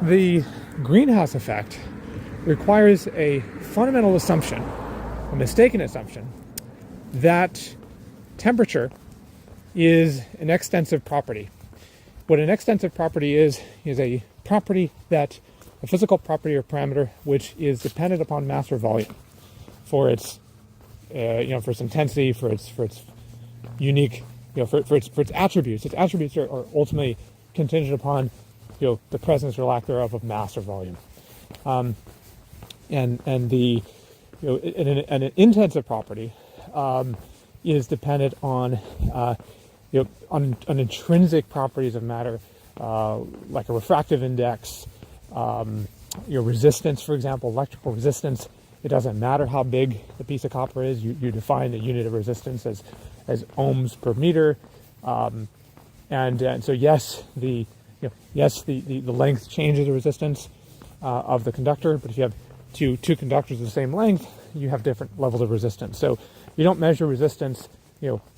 The greenhouse effect requires a fundamental assumption, a mistaken assumption, that temperature is an extensive property. What an extensive property is a property that, a physical property or parameter, which is dependent upon mass or volume for its, for its intensity, for its unique, for its attributes. Its attributes are ultimately contingent upon, the presence or lack thereof of mass or volume. And an intensive property is dependent on on intrinsic properties of matter, like a refractive index, resistance, for example, electrical resistance. It doesn't matter how big the piece of copper is. You define the unit of resistance as ohms per meter, and so yes, the length changes the resistance of the conductor. But if you have two conductors of the same length, you have different levels of resistance. So you don't measure resistance,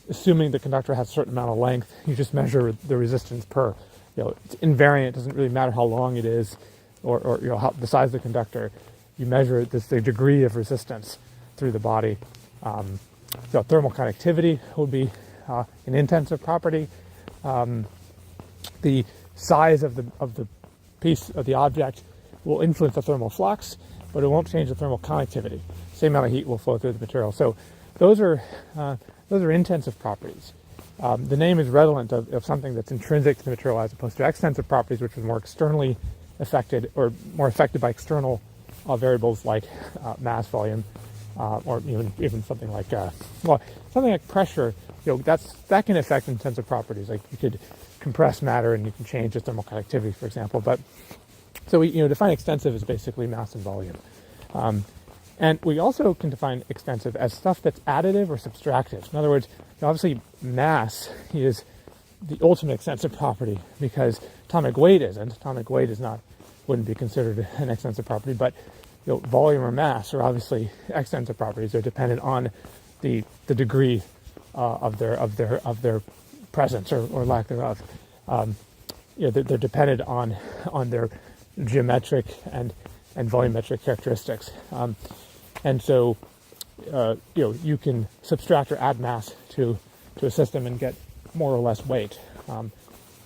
assuming the conductor has a certain amount of length. You just measure the resistance per, it's invariant. It doesn't really matter how long it is, or how the size of the conductor. You measure the degree of resistance through the body. So thermal conductivity would be an intensive property. The size of the piece of the object will influence the thermal flux, but it won't change the thermal conductivity. Same amount of heat will flow through the material. So those are intensive properties. The name is redolent of something that's intrinsic to the material, as opposed to extensive properties, which is more externally affected, or more affected by external variables like mass, volume, or even something like pressure. That can affect intensive properties. Like you could compress matter and you can change the thermal conductivity, for example. But so we define extensive as basically mass and volume. And we also can define extensive as stuff that's additive or subtractive. In other words, obviously mass is the ultimate extensive property because atomic weight isn't. Atomic weight wouldn't be considered an extensive property, but volume or mass are obviously extensive properties. They're dependent on the degree of their presence or lack thereof. They're dependent on their geometric and volumetric characteristics. And so, you can subtract or add mass to a system and get more or less weight.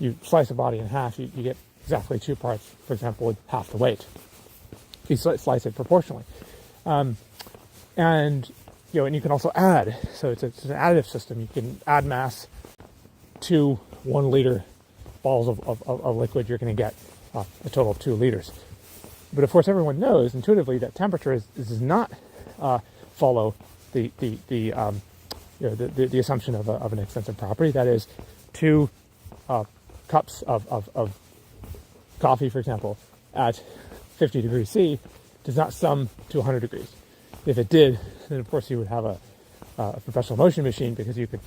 You slice a body in half, you get exactly 2 parts, for example, with half the weight. If you slice it proportionally. And you can also add. So it's an additive system. You can add mass to 1 liter balls of liquid. You're going to get a total of 2 liters. But of course, everyone knows intuitively that temperature does not follow the assumption of an extensive property. That is, 2 cups of coffee, for example, at 50 degrees C does not sum to 100 degrees. If it did, then of course you would have a professional motion machine, because you could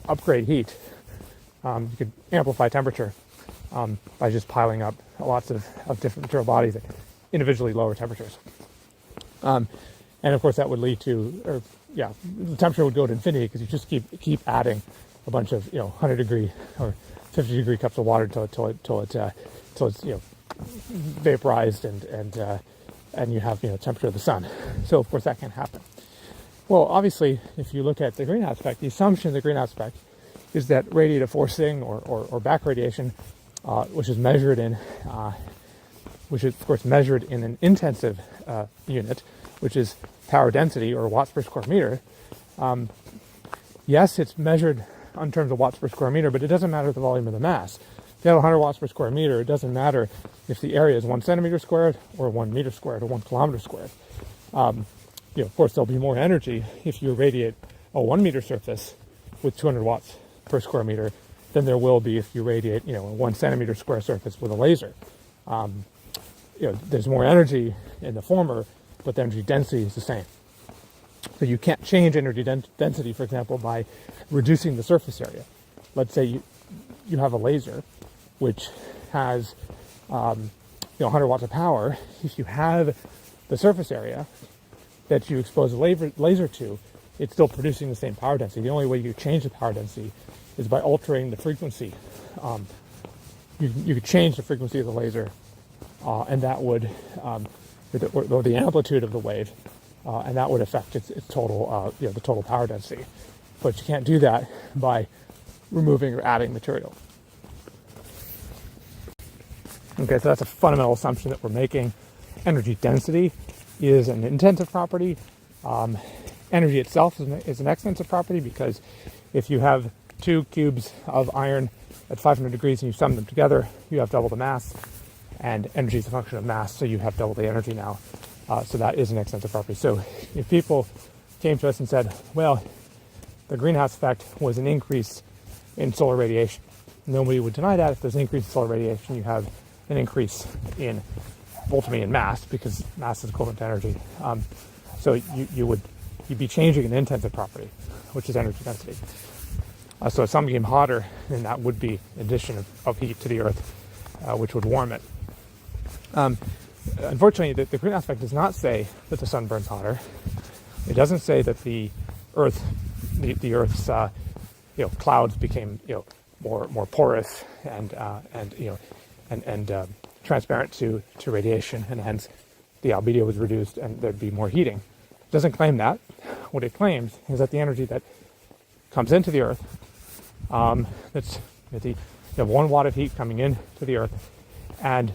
upgrade heat. You could amplify temperature by just piling up lots of different material bodies at individually lower temperatures. And of course that would lead to, the temperature would go to infinity, because you just keep adding a bunch of 100 degree or 50 degree cups of water till it's vaporized and you have temperature of the sun. So of course that can't happen. Well, obviously, if you look at the greenhouse effect, the assumption of the greenhouse effect is that radiative forcing or back radiation, which is of course measured in an intensive unit, which is power density or watts per square meter. Yes, it's measured in terms of watts per square meter, but it doesn't matter the volume of the mass. If you have 100 watts per square meter, it doesn't matter if the area is 1 centimeter squared or 1 meter squared or 1 kilometer squared. Of course, there'll be more energy if you irradiate a 1 meter surface with 200 watts per square meter than there will be if you radiate, a 1 centimeter square surface with a laser. There's more energy in the former, but the energy density is the same. So you can't change energy density, for example, by reducing the surface area. Let's say you have a laser which has 100 watts of power. If you have the surface area that you expose a laser to, it's still producing the same power density. The only way you change the power density is by altering the frequency. You could change the frequency of the laser and that would, or the amplitude of the wave, and that would affect its total, the total power density. But you can't do that by removing or adding material. Okay, so that's a fundamental assumption that we're making. Energy density is an intensive property. Energy itself is an extensive property, because if you have 2 cubes of iron at 500 degrees and you sum them together, you have double the mass, and energy is a function of mass, so you have double the energy now. So that is an extensive property. So if people came to us and said, well, the greenhouse effect was an increase in solar radiation, nobody would deny that. If there's an increase in solar radiation, you have an increase in, ultimately, in mass, because mass is equivalent to energy. So you'd be changing an intensive property, which is energy density. So if something became hotter, then that would be addition of heat to the Earth, which would warm it. Unfortunately, the greenhouse effect does not say that the sun burns hotter. It doesn't say that the Earth's clouds became more porous and transparent to radiation, and hence the albedo was reduced and there'd be more heating. It doesn't claim that. What it claims is that the energy that comes into the Earth, you have 1 watt of heat coming into the Earth, and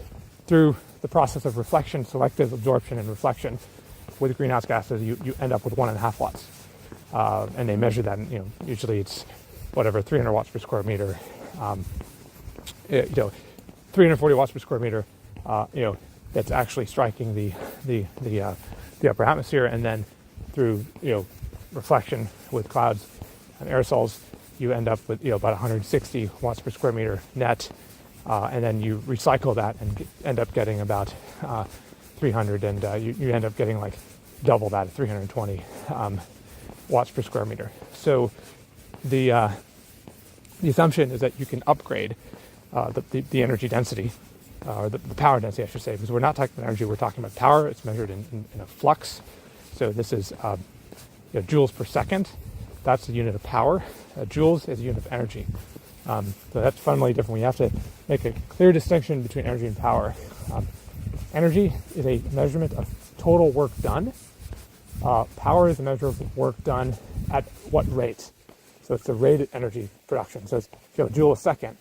through the process of reflection, selective absorption and reflection with greenhouse gases, you end up with 1.5 watts. And they measure that, usually it's 300 watts per square meter, 340 watts per square meter, that's actually striking the upper atmosphere, and then through, reflection with clouds and aerosols, you end up with, about 160 watts per square meter net, and then you recycle that and end up getting about 300, and you end up getting like double that at 320 watts per square meter. So the assumption is that you can upgrade the energy density, or the power density, I should say, because we're not talking about energy, we're talking about power. It's measured in a flux. So this is joules per second. That's the unit of power. Joules is a unit of energy. So that's fundamentally different. We have to make a clear distinction between energy and power. Energy is a measurement of total work done. Power is a measure of work done at what rate. So it's the rate of energy production. So it's, a joule a second.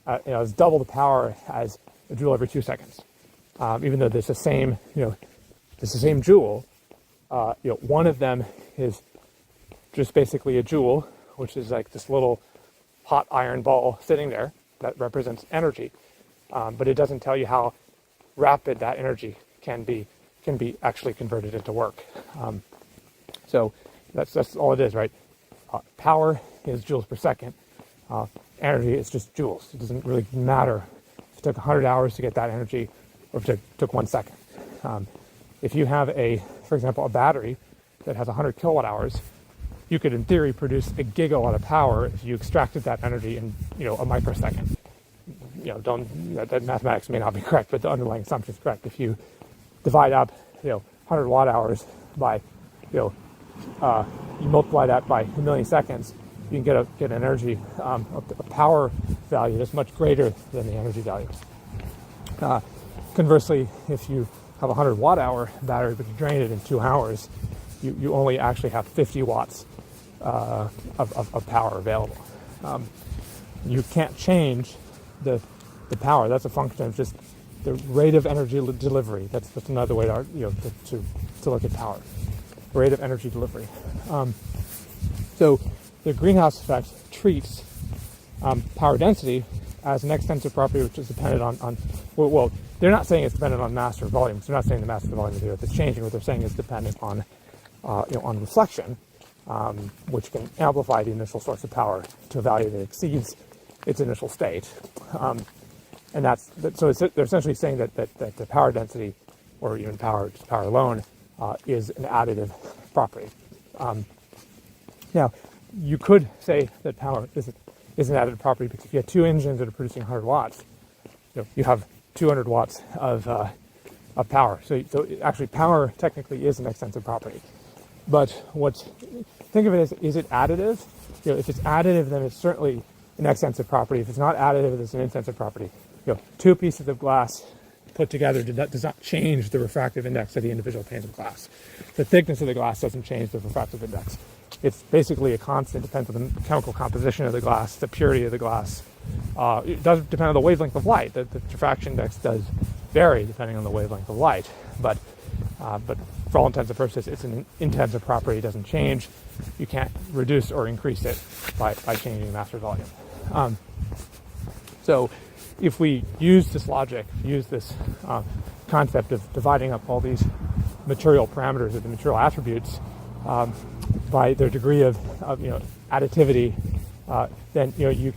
It's double the power as a joule every 2 seconds. Even though there's the same, joule, one of them is just basically a joule, which is like this little hot iron ball sitting there that represents energy, but it doesn't tell you how rapid that energy can be actually converted into work. So that's all it is, right? Power is joules per second. Energy is just joules. It doesn't really matter if it took 100 hours to get that energy, or if it took 1 second. If you have for example, a battery that has 100 kilowatt hours, you could, in theory, produce a gigawatt of power if you extracted that energy in, a microsecond. That mathematics may not be correct, but the underlying assumption is correct. If you divide up, 100 watt hours by, you multiply that by a million seconds, you can get an energy, a power value that's much greater than the energy value. Conversely, if you have a 100 watt hour battery, but you drain it in 2 hours, you only actually have 50 watts of power available. You can't change the power. That's a function of just the rate of energy delivery. That's another way to look at power. Rate of energy delivery. So the greenhouse effect treats power density as an extensive property which is dependent on well, they're not saying it's dependent on mass or volume. So they're not saying the mass or the volume of the Earth is changing. What they're saying is dependent on on reflection, which can amplify the initial source of power to a value that exceeds its initial state. And so they're essentially saying that the power density, or even power alone, is an additive property. Now, you could say that power is an additive property because if you have 2 engines that are producing 100 watts, you have 200 watts of power. So actually, power technically is an extensive property. But think of it as, is it additive? If it's additive, then it's certainly an extensive property. If it's not additive, it's an intensive property. 2 pieces of glass put together does not change the refractive index of the individual panes of glass. The thickness of the glass doesn't change the refractive index. It's basically a constant, depends on the chemical composition of the glass, the purity of the glass. It does depend on the wavelength of light. The diffraction index does vary depending on the wavelength of light, but for all intents and purposes, it's an intensive property. It doesn't change. You can't reduce or increase it by changing mass or volume. So if we use this logic, use this concept of dividing up all these material parameters or the material attributes by their degree of additivity, then you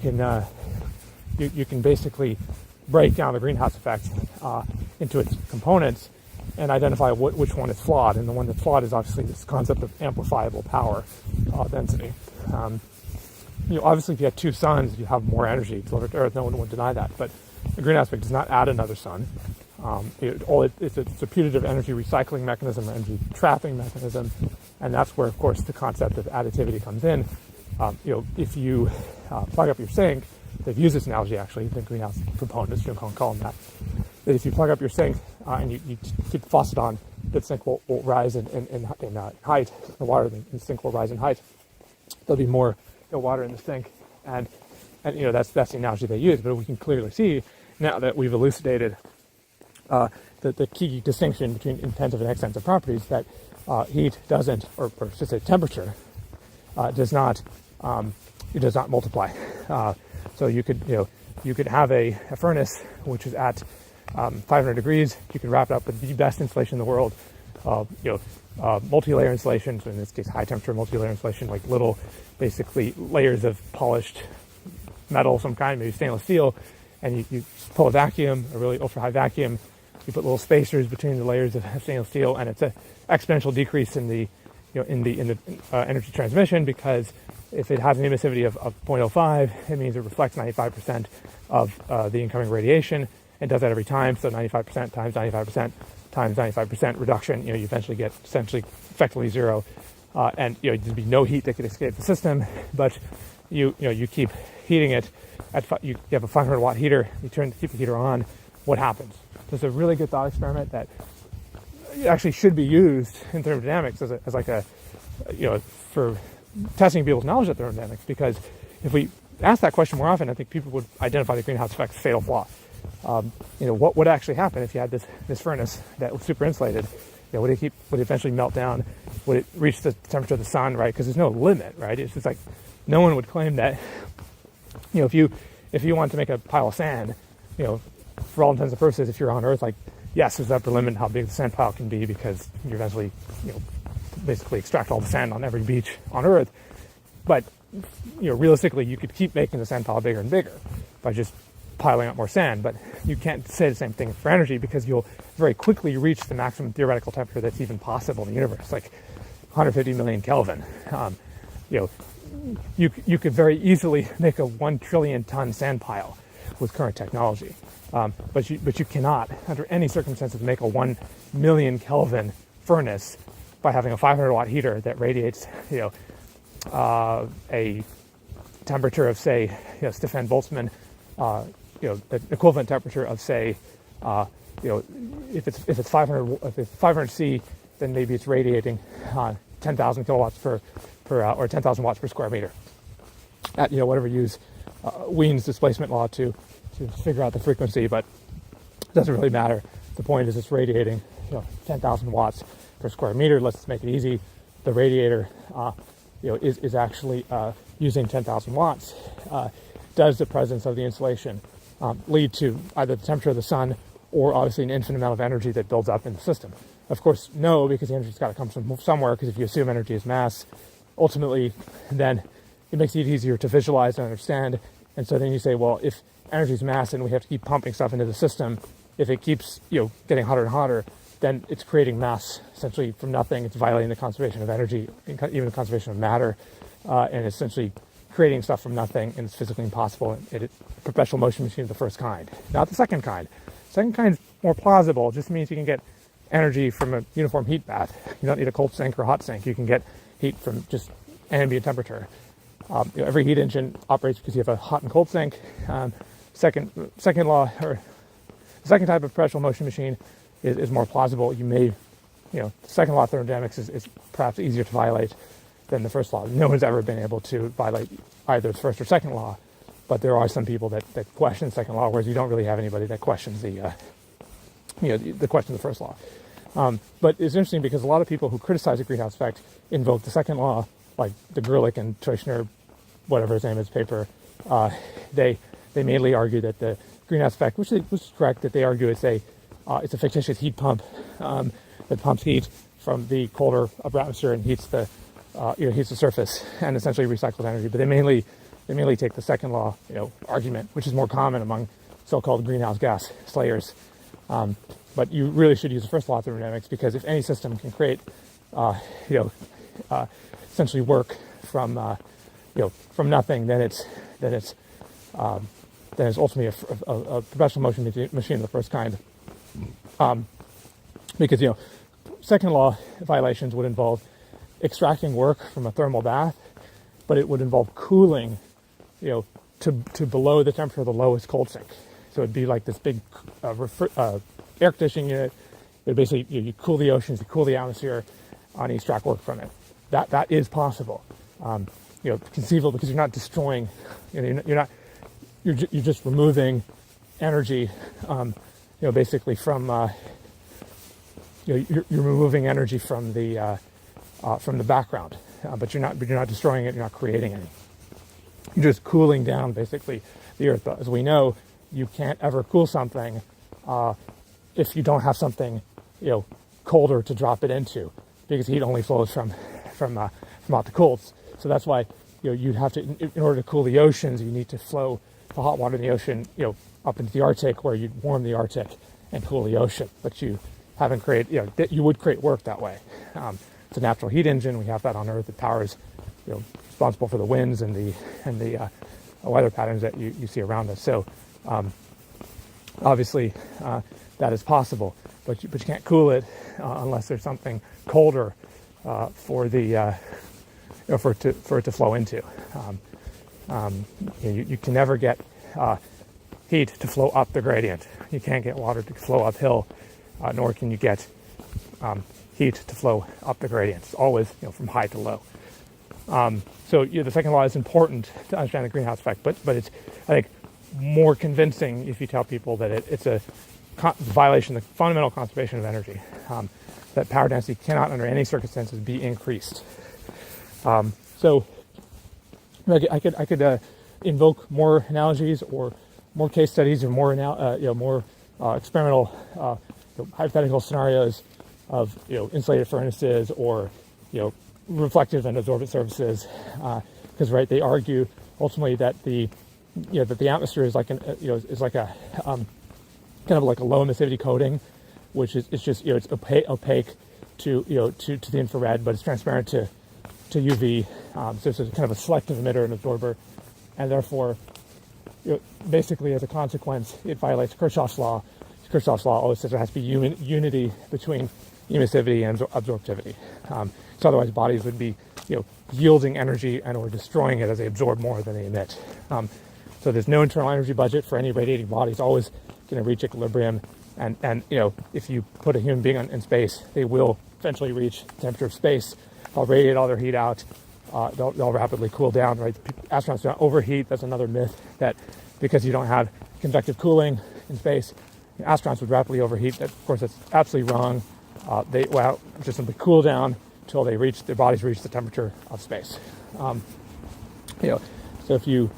can basically break down the greenhouse effect into its components and identify which one is flawed. And the one that's flawed is obviously this concept of amplifiable power density. Obviously, if you had two suns, you have more energy delivered to Earth. No one would deny that. But the greenhouse effect does not add another sun. It's a putative energy recycling mechanism, or energy trapping mechanism, and that's where, of course, the concept of additivity comes in. If you plug up your sink, they've used this analogy actually, the greenhouse proponents, Jim Cohen call them that if you plug up your sink and you keep the faucet on, the sink will rise in height. The water in the sink will rise in height. There'll be more water in the sink, and that's the analogy they use. But we can clearly see now that we've elucidated the key distinction between intensive and extensive properties, that heat doesn't, or just say temperature, does not multiply. So you could have a furnace which is at 500 degrees. You can wrap it up with the best insulation in the world, multi-layer insulation. So in this case, high temperature multi-layer insulation, like little, basically layers of polished metal, some kind, maybe stainless steel, and you pull a vacuum, a really ultra high vacuum. You put little spacers between the layers of stainless steel, and it's an exponential decrease in the energy transmission, because if it has an emissivity of 0.05, it means it reflects 95% of the incoming radiation. It does that every time, so 95% times 95% times 95% reduction, you eventually get essentially effectively zero, and there'd be no heat that could escape the system. But you keep heating it you have a 500 watt heater. You keep the heater on. What happens? There's a really good thought experiment that actually should be used in thermodynamics for testing people's knowledge of thermodynamics, because if we ask that question more often, I think people would identify the greenhouse effect's fatal flaw. What would actually happen if you had this furnace that was super insulated? Would it eventually melt down? Would it reach the temperature of the sun? Right? Because there's no limit, right? It's just like no one would claim that. If you want to make a pile of sand, for all intents and purposes, if you're on Earth, like, yes, there's an upper limit how big the sand pile can be, because you eventually, basically extract all the sand on every beach on Earth. But realistically, you could keep making the sand pile bigger and bigger by just piling up more sand. But you can't say the same thing for energy, because you'll very quickly reach the maximum theoretical temperature that's even possible in the universe, like 150 million Kelvin. You could very easily make a 1 trillion ton sand pile with current technology, but you cannot, under any circumstances, make a 1 million Kelvin furnace by having a 500 watt heater that radiates a temperature of, say, Stefan Boltzmann, the equivalent temperature of, say, if it's 500 C, then maybe it's radiating 10,000 kilowatts per or 10,000 watts per square meter at whatever you use Wien's displacement law to figure out the frequency, but it doesn't really matter. The point is it's radiating 10,000 watts per square meter. Let's make it easy. The radiator is actually using 10,000 watts. Does the presence of the insulation lead to either the temperature of the sun or obviously an infinite amount of energy that builds up in the system? Of course, no, because the energy's got to come from somewhere, because if you assume energy is mass, ultimately, then it makes it easier to visualize and understand. And so then you say, well, if energy is mass and we have to keep pumping stuff into the system, if it keeps getting hotter and hotter, then it's creating mass essentially from nothing. It's violating the conservation of energy, even the conservation of matter, and essentially creating stuff from nothing, and it's physically impossible. It's a perpetual motion machine of the first kind, not the second kind. Second kind is more plausible. It just means you can get energy from a uniform heat bath. You don't need a cold sink or a hot sink. You can get heat from just ambient temperature. Every heat engine operates because you have a hot and cold sink. Second law, or The second type of perpetual motion machine is more plausible. You may, the second law of thermodynamics is perhaps easier to violate than the first law. No one's ever been able to violate either the first or second law, but there are some people that question the second law, whereas you don't really have anybody that questions the question of the first law. But it's interesting because a lot of people who criticize the greenhouse effect invoke the second law, like the Gerlich and Teuchner, whatever his name is, paper. They mainly argue that the greenhouse effect, which is correct, that they argue it's a fictitious heat pump that pumps heat from the colder upper atmosphere and heats the surface and essentially recycles energy. But they mainly take the second law, argument, which is more common among so-called greenhouse gas slayers. But you really should use the first law of thermodynamics, because if any system can create, essentially work from nothing, then it's ultimately a perpetual motion machine of the first kind. Because second law violations would involve extracting work from a thermal bath, but it would involve cooling, to below the temperature of the lowest cold sink. So it'd be like this big air conditioning unit. It basically you cool the oceans, you cool the atmosphere, and you extract work from it. That is possible. Conceivable, because you're not destroying. You're just removing energy. Basically from. You're removing energy from the background, but you're not destroying it. You're not creating any. You're just cooling down basically the Earth. But as we know, you can't ever cool something if you don't have something colder to drop it into, because heat only flows from out the colds. So that's why you'd have to, in order to cool the oceans, you need to flow the hot water in the ocean up into the Arctic, where you'd warm the Arctic and cool the ocean. But you haven't created, you would create work that way. It's a natural heat engine. We have that on Earth. It powers, responsible for the winds and the weather patterns that you see around us. So obviously that is possible, but you can't cool it unless there's something colder for it to flow into. You can never get heat to flow up the gradient. You can't get water to flow uphill, nor can you get heat to flow up the gradient. It's always from high to low. So the second law is important to understand the greenhouse effect, but it's, I think, more convincing if you tell people that it's a violation of the fundamental conservation of energy, that power density cannot under any circumstances be increased. So I could invoke more analogies or more case studies or more experimental hypothetical scenarios of insulated furnaces or reflective and absorbent surfaces, because they argue ultimately that the atmosphere is like a kind of like a low emissivity coating, which is just it's opaque to the infrared, but it's transparent to UV. So it's kind of a selective emitter and absorber, and therefore basically as a consequence it violates Kirchhoff's law. Kirchhoff's law always says there has to be unity between emissivity and absorptivity. So otherwise bodies would be yielding energy and or destroying it as they absorb more than they emit. So there's no internal energy budget for any radiating body. It's always going to reach equilibrium, and if you put a human being in space, they will eventually reach the temperature of space. They'll radiate all their heat out. They'll rapidly cool down. Right? Astronauts don't overheat. That's another myth, that because you don't have convective cooling in space, astronauts would rapidly overheat. That, of course, that's absolutely wrong. They just simply cool down until their bodies reach the temperature of space. So if you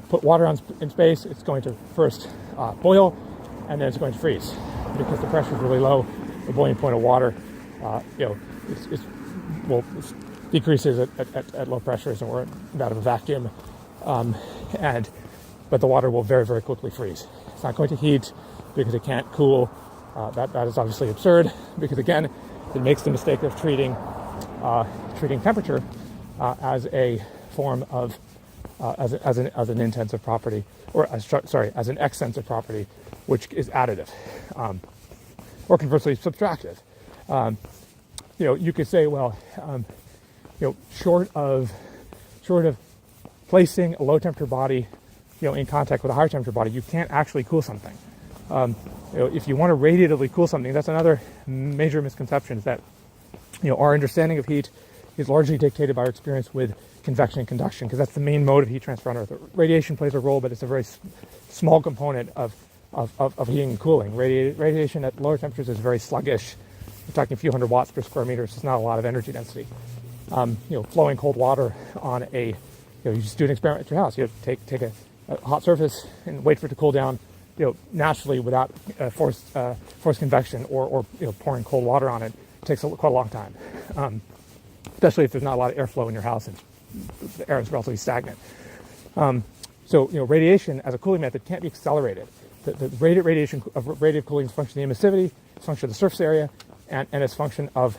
put water in space, it's going to first boil, and then it's going to freeze because the pressure is really low. The boiling point of water, decreases at low pressures, and we're out of a vacuum, but the water will very, very quickly freeze. It's not going to heat because it can't cool. That is obviously absurd, because again, it makes the mistake of treating temperature as a form of as an intensive property, or as an extensive property, which is additive, or conversely subtractive. You could say, well, short of placing a low temperature body, in contact with a higher temperature body, you can't actually cool something. if you want to radiatively cool something, that's another major misconception, is that our understanding of heat is largely dictated by our experience with convection and conduction, because that's the main mode of heat transfer on Earth. Radiation plays a role, but it's a very small component of heating and cooling. Radiation at lower temperatures is very sluggish. We're talking a few hundred watts per square meter, so it's not a lot of energy density. Flowing cold water on you just do an experiment at your house. You take a hot surface and wait for it to cool down, naturally without forced convection or pouring cold water on it. It takes quite a long time, especially if there's not a lot of airflow in your house and the air is relatively stagnant. So radiation as a cooling method can't be accelerated. The rate of radiation of radiative cooling is a function of the emissivity, it's a function of the surface area, and it's a function of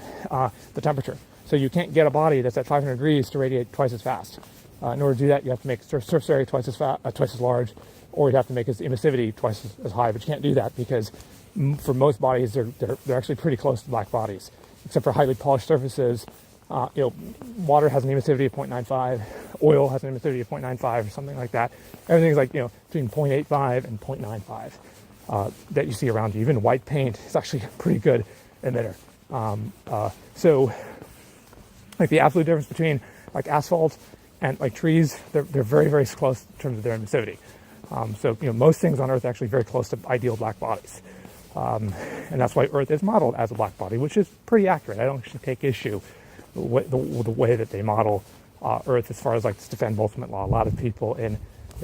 the temperature. So you can't get a body that's at 500 degrees to radiate twice as fast. In order to do that, you have to make surface area twice as large, or you have to make its emissivity twice as high. But you can't do that because for most bodies, they're actually pretty close to black bodies, except for highly polished surfaces. Water has an emissivity of 0.95, oil has an emissivity of 0.95 or something like that. Everything's like between 0.85 and 0.95 that you see around you. Even white paint is actually a pretty good emitter. So like the absolute difference between like asphalt and like trees, they're very, very close in terms of their emissivity. So most things on Earth are actually very close to ideal black bodies. And that's why Earth is modeled as a black body, which is pretty accurate. I don't actually take issue with the way that they model Earth as far as like the Stefan Boltzmann law. A lot of people in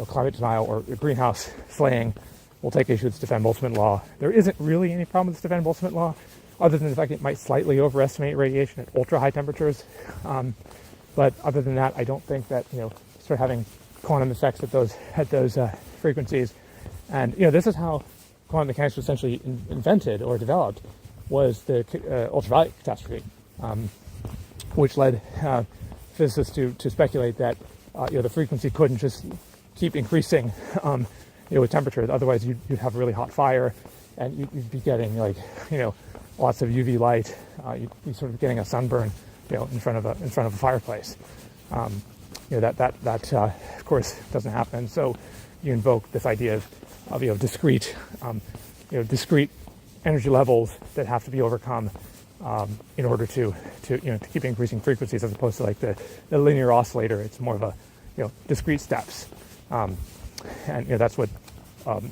climate denial or greenhouse slaying will take issue with the Stefan Boltzmann law. There isn't really any problem with the Stefan Boltzmann law, other than the fact it might slightly overestimate radiation at ultra high temperatures. But other than that, I don't think that start having quantum effects at those frequencies. And this is how quantum mechanics was essentially invented or developed, was the ultraviolet catastrophe, which led physicists to speculate that the frequency couldn't just keep increasing with temperature. Otherwise, you'd have a really hot fire, and you'd be getting lots of UV light. You'd be sort of getting a sunburn in front of a fireplace. That of course doesn't happen. So you invoke this idea of discrete energy levels that have to be overcome in order to keep increasing frequencies, as opposed to like the linear oscillator. It's more of a discrete steps, and that's what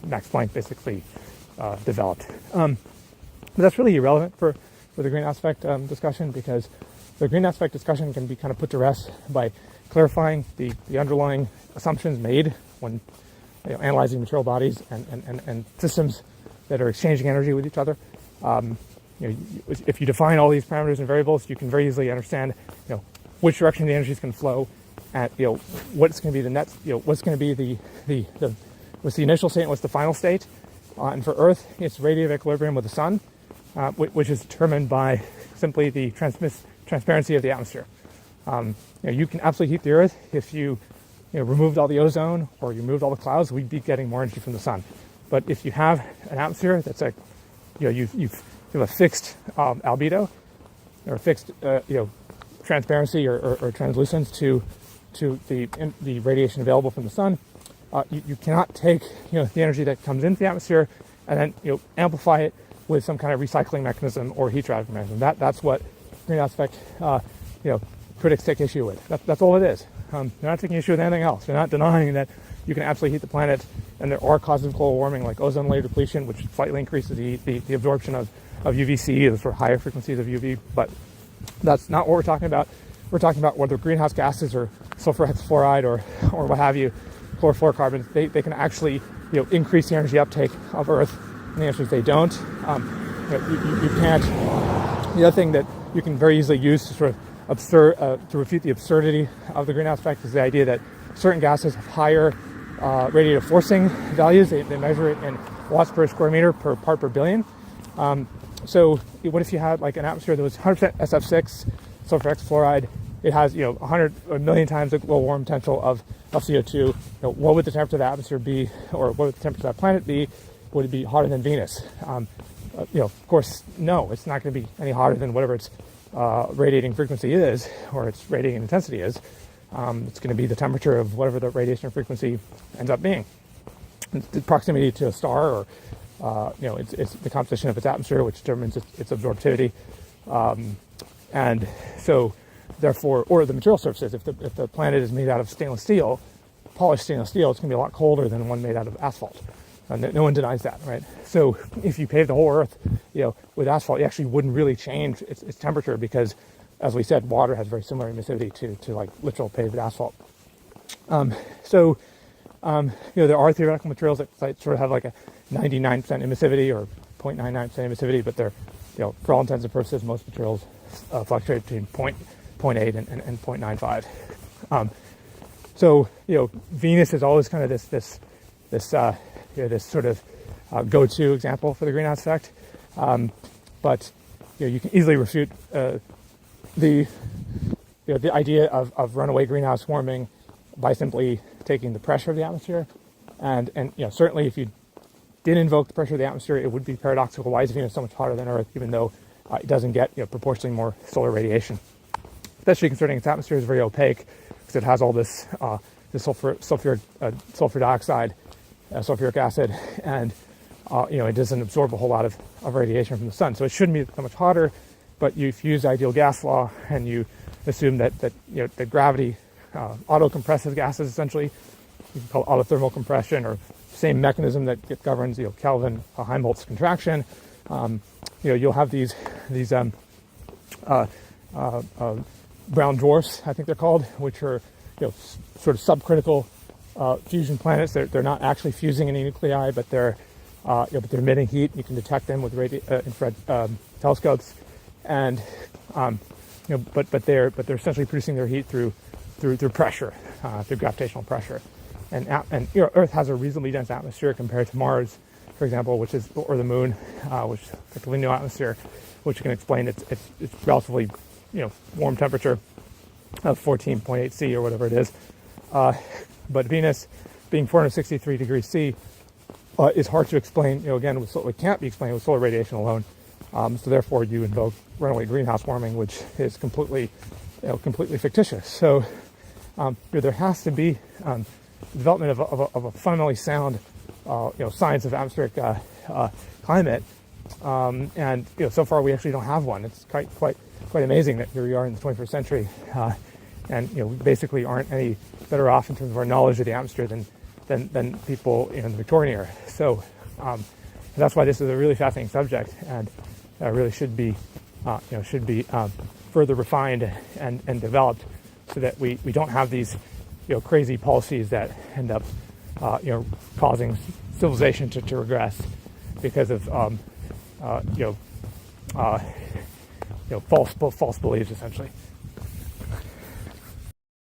Max Planck basically developed. But that's really irrelevant for the greenhouse effect discussion, because the greenhouse effect discussion can be kind of put to rest by clarifying the underlying assumptions made when analyzing material bodies and systems that are exchanging energy with each other. If you define all these parameters and variables, you can very easily understand which direction the energy is going to flow, and what's going to be the net, what's going to be what's the initial state and what's the final state. And for Earth, it's radiative equilibrium with the sun, which is determined by simply the transparency of the atmosphere. You can absolutely heat the Earth if you removed all the ozone or you removed all the clouds. We'd be getting more energy from the sun. But if you have an atmosphere that's like, you have a fixed albedo or a fixed transparency or translucence to the radiation available from the sun, you cannot take the energy that comes into the atmosphere and then amplify it with some kind of recycling mechanism or heat trapping mechanism. That's what greenhouse effect critics take issue with. That's all it is. They're not taking issue with anything else. They're not denying that you can absolutely heat the planet, and there are causes of global warming like ozone layer depletion, which slightly increases the absorption of UVC, the sort of higher frequencies of UV. But that's not what we're talking about. We're talking about whether greenhouse gases or sulfur hexafluoride or what have you, chlorofluorocarbons, they can actually increase the energy uptake of Earth. And the answer is they don't. You can't. The other thing that you can very easily use to sort of to refute the absurdity of the greenhouse effect is the idea that certain gases have higher radiative forcing values. They measure it in watts per square meter per part per billion. So what if you had like an atmosphere that was 100% SF6 sulfur hexafluoride? It has 100 or a million times the global warming potential of CO2. What would the temperature of the atmosphere be, or what would the temperature of that planet be? Would it be hotter than Venus? Of course, no. It's not going to be any hotter than whatever its radiating frequency is, or its radiating intensity is. It's going to be the temperature of whatever the radiation frequency ends up being. The proximity to a star or it's the composition of its atmosphere which determines its absorptivity, and so therefore, or the material surfaces. If the planet is made out of stainless steel, polished stainless steel, it's going to be a lot colder than one made out of asphalt. No one denies that, right? So if you pave the whole Earth, with asphalt, you actually wouldn't really change its temperature because, as we said, water has very similar emissivity to like literal paved asphalt. There are theoretical materials that sort of have like a 99% emissivity or 0.99% emissivity, but they're, for all intents and purposes, most materials fluctuate between 0.8 and 0.95. Venus is always kind of this sort of go-to example for the greenhouse effect. But you can easily refute the idea of runaway greenhouse warming by simply taking the pressure of the atmosphere, and certainly if you did invoke the pressure of the atmosphere, it would be paradoxical. Why is Venus so much hotter than Earth, even though it doesn't get proportionally more solar radiation? Especially concerning its atmosphere is very opaque because it has all this sulfuric dioxide, sulfuric acid, and it doesn't absorb a whole lot of radiation from the sun. So it shouldn't be so much hotter. But if you use the ideal gas law and you assume that gravity auto-compresses gases, essentially, you can call it autothermal compression, or same mechanism that governs Kelvin Helmholtz contraction. You'll have these brown dwarfs, I think they're called, which are sort of subcritical fusion planets. They're not actually fusing any nuclei, but they're emitting heat. You can detect them with infrared telescopes, and but they're essentially producing their heat through pressure, through gravitational pressure. And Earth has a reasonably dense atmosphere compared to Mars, for example, or the Moon, which is effectively no atmosphere, which can explain its relatively warm temperature of 14.8 C or whatever it is. But Venus, being 463 degrees C, is hard to explain. Again, it can't be explained with solar radiation alone. So therefore, you invoke runaway greenhouse warming, which is completely fictitious. So there has to be development of a fundamentally sound, science of atmospheric climate, and so far we actually don't have one. It's quite amazing that here we are in the 21st century, and we basically aren't any better off in terms of our knowledge of the atmosphere than people in the Victorian era. So that's why this is a really fascinating subject, and really should be further refined and developed, so that we don't have these crazy policies that end up causing civilization to regress because of false beliefs, essentially.